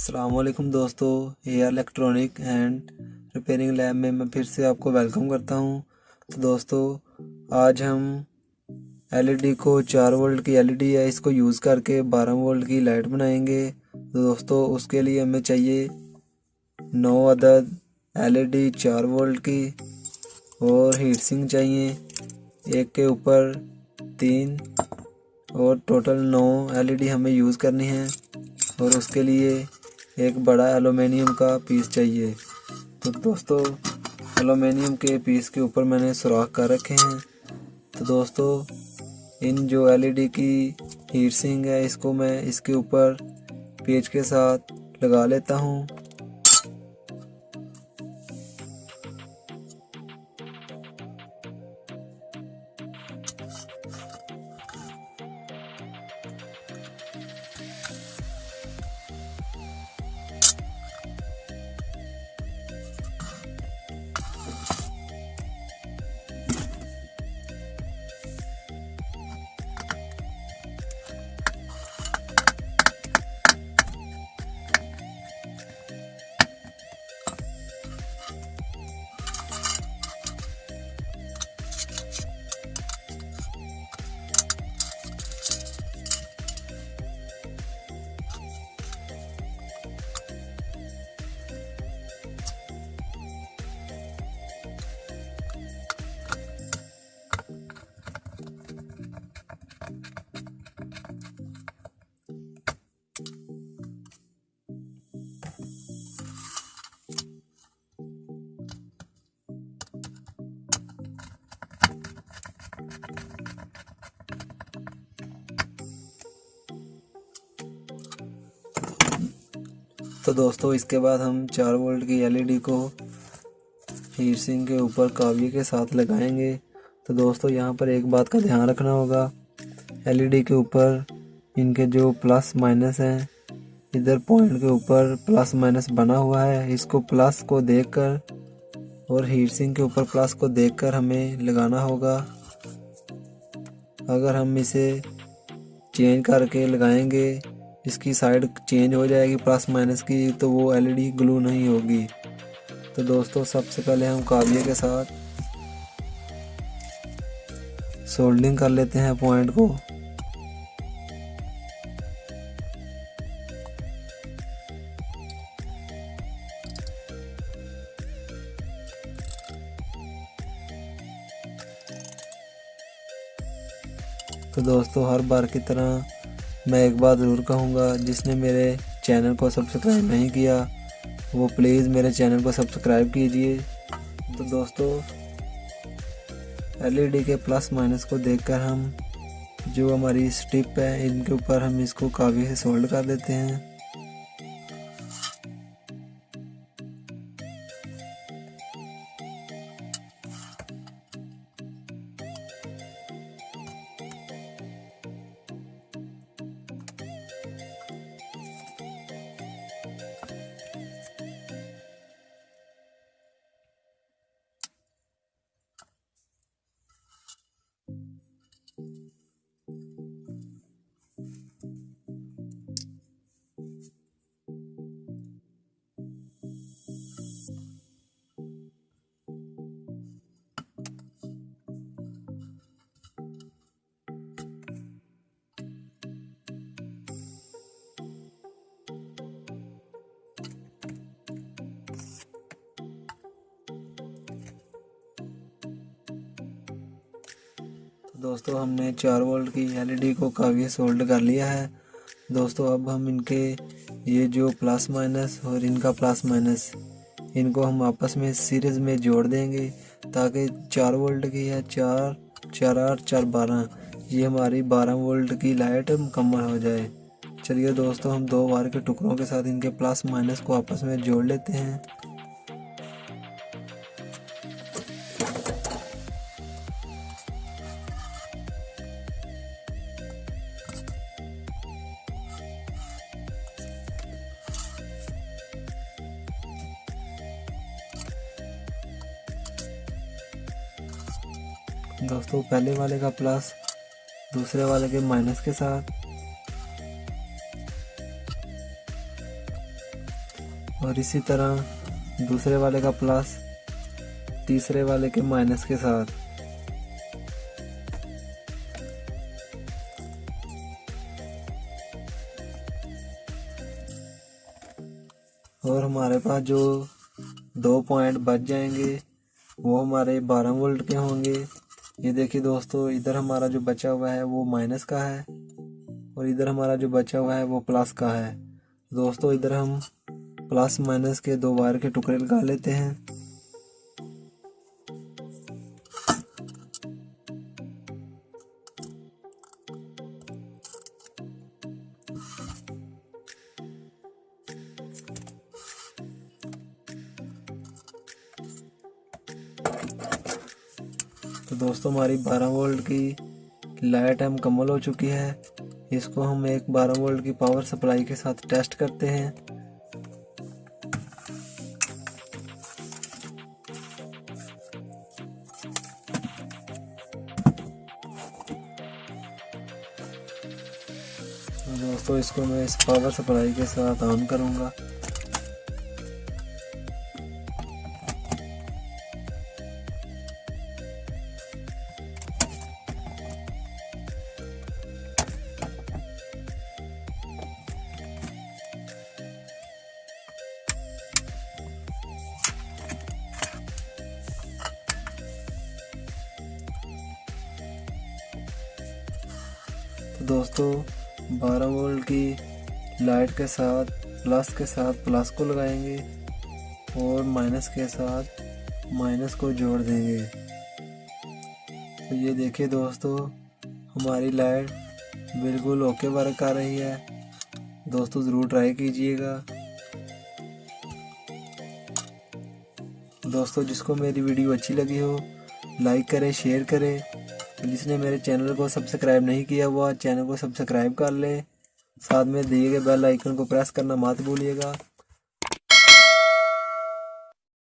अस्सलामुअलैकुम दोस्तों, AR electronic and repairing lab में मैं फिर से आपको वेलकम करता हूं। तो दोस्तों, आज हम एलईडी को 4 वोल्ट की एलईडी है, इसको यूज़ करके 12 वोल्ट की लाइट बनाएंगे। तो दोस्तों, उसके लिए हमें चाहिए 9 अदद एलईडी 4 वोल्ट की और हीट सिंक चाहिए, एक के ऊपर 3, और टोटल 9 एलईडी हमें यूज़ करनी है। और उसके लिए एक बड़ा एलुमिनियम का पीस चाहिए। तो दोस्तों, एलुमिनियम के पीस के ऊपर मैंने सुराख कर रखे हैं। तो दोस्तों, इन जो एलईडी की हीट सिंक है, इसको मैं इसके ऊपर पेच के साथ लगा लेता हूँ। तो दोस्तों, इसके बाद हम 4 वोल्ट की एलईडी को हीट सिंक के ऊपर कावली के साथ लगाएंगे। तो दोस्तों, यहाँ पर एक बात का ध्यान रखना होगा, एलईडी के ऊपर इनके जो प्लस माइनस हैं, इधर पॉइंट के ऊपर प्लस माइनस बना हुआ है, इसको प्लस को देखकर और हीट सिंक के ऊपर प्लस को देखकर हमें लगाना होगा। अगर हम इसे चेंज करके लगाएंगे, इसकी साइड चेंज हो जाएगी प्लस माइनस की, तो वो एलईडी ग्लू नहीं होगी। तो दोस्तों, सबसे पहले हम काविये के साथ सोल्डरिंग कर लेते हैं पॉइंट को। तो दोस्तों, हर बार की तरह मैं एक बात ज़रूर कहूँगा, जिसने मेरे चैनल को सब्सक्राइब नहीं किया वो प्लीज़ मेरे चैनल को सब्सक्राइब कीजिए। तो दोस्तों, एलईडी के प्लस माइनस को देखकर हम जो हमारी स्ट्रिप है, इनके ऊपर हम इसको कावली से सोल्ड कर देते हैं। दोस्तों, हमने 4 वोल्ट की एलईडी को काफी सोल्ड कर लिया है। दोस्तों, अब हम इनके ये जो प्लस माइनस और इनका प्लस माइनस, इनको हम आपस में सीरीज में जोड़ देंगे, ताकि 4 वोल्ट की है 4 4 8 4 12, ये हमारी 12 वोल्ट की लाइट मुकम्मल हो जाए। चलिए दोस्तों, हम 2 वायर के टुकड़ों के साथ इनके प्लस माइनस को आपस में जोड़ लेते हैं। दोस्तों, पहले वाले का प्लस दूसरे वाले के माइनस के साथ और इसी तरह दूसरे वाले का प्लस तीसरे वाले के माइनस के साथ। और हमारे पास जो 2 पॉइंट बच जाएंगे वो हमारे 12 वोल्ट के होंगे। ये देखिए दोस्तों, इधर हमारा जो बचा हुआ है वो माइनस का है और इधर हमारा जो बचा हुआ है वो प्लस का है। दोस्तों इधर हम प्लस माइनस के 2 वायर के टुकड़े लगा लेते हैं। तो दोस्तों हमारी 12 वोल्ट की लाइट है मुकम्मल हो चुकी है। इसको हम एक 12 वोल्ट की पावर सप्लाई के साथ टेस्ट करते हैं। दोस्तों इसको मैं इस पावर सप्लाई के साथ ऑन करूंगा। तो दोस्तों 12 वोल्ट की लाइट के साथ प्लस को लगाएंगे और माइनस के साथ माइनस को जोड़ देंगे। तो ये देखिए दोस्तों, हमारी लाइट बिल्कुल ओके वर्क कर रही है। दोस्तों ज़रूर ट्राई कीजिएगा। दोस्तों जिसको मेरी वीडियो अच्छी लगी हो लाइक करें, शेयर करें। जिसने मेरे चैनल को सब्सक्राइब नहीं किया हुआ चैनल को सब्सक्राइब कर ले। साथ में दिए गए बेल आइकन को प्रेस करना मत भूलिएगा।